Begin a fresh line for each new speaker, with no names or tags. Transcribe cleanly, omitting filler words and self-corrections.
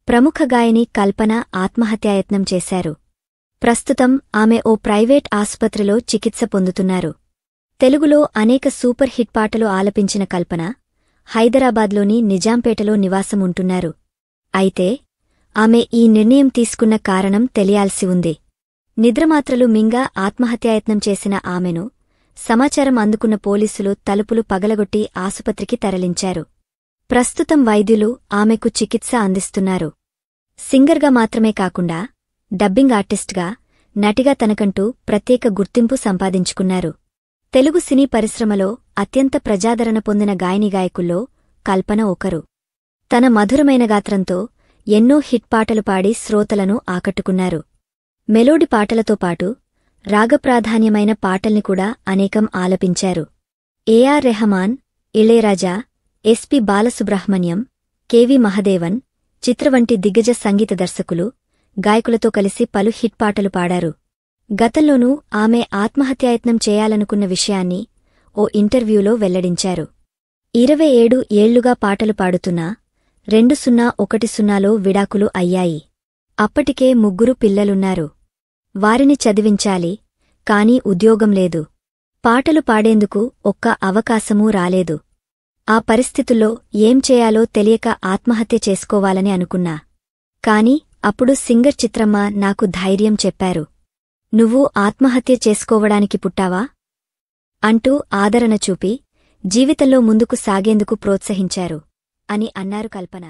ప్రముఖ గాయని కల్పన ఆత్మహత్యాయత్నం చేశారు. ప్రస్తుతం ఆమె ఓ ప్రైవేట్ ఆసుపత్రిలో చికిత్స పొందుతున్నారు. తెలుగులో అనేక సూపర్ హిట్ పాటలు ఆలపించిన కల్పన హైదరాబాద్లోని నిజాంపేటలో నివాసం ఉంటున్నారు. అయితే ఆమె ఈ నిర్ణయం తీసుకున్న కారణం తెలియాల్సి ఉంది. నిద్రమాత్రలు మింగా ఆత్మహత్యాయత్నం చేసిన ఆమెను సమాచారం అందుకున్న పోలీసులు తలుపులు పగలగొట్టి ఆసుపత్రికి తరలించారు. ప్రస్తుతం వైద్యులు ఆమెకు చికిత్స అందిస్తున్నారు. సింగర్గా మాత్రమే కాకుండా డబ్బింగ్ ఆర్టిస్ట్గా, నటిగా తనకంటూ ప్రత్యేక గుర్తింపు సంపాదించుకున్నారు. తెలుగు సినీ పరిశ్రమలో అత్యంత ప్రజాదరణ పొందిన గాయకుల్లో కల్పన ఒకరు. తన మధురమైన గాత్రంతో ఎన్నో హిట్ పాటలు పాడి శ్రోతలను ఆకట్టుకున్నారు. మెలోడి పాటలతో పాటు రాగప్రాధాన్యమైన పాటల్ని కూడా అనేకం ఆలపించారు. AR Rahman, Ilaiyaraaja, SP Balasubrahmanyam, KV Mahadevan, Chithra వంటి దిగ్గజ సంగీత దర్శకులు, గాయకులతో కలిసి పలు హిట్ పాటలు పాడారు. గతంలోనూ ఆమె ఆత్మహత్యాయత్నం చేయాలనుకున్న విషయాన్ని ఓ ఇంటర్వ్యూలో వెల్లడించారు. 27 ఏళ్లుగా పాటలు పాడుతున్నా 2010లో విడాకులు అయ్యాయి. అప్పటికే 3 పిల్లలున్నారు. వారిని చదివించాలి, కాని ఉద్యోగం లేదు. పాటలు పాడేందుకు ఒక్క అవకాశమూ రాలేదు. ఆ పరిస్థితుల్లో ఏం చేయాలో తెలియక ఆత్మహత్య చేసుకోవాలని అనుకున్నా. కాని అప్పుడు సింగర్ చిత్రమ్మ నాకు ధైర్యం చెప్పారు. నువ్వు ఆత్మహత్య చేసుకోవడానికి పుట్టావా అంటూ ఆదరణ చూపి జీవితంలో ముందుకు సాగేందుకు ప్రోత్సహించారు అని అన్నారు కల్పన.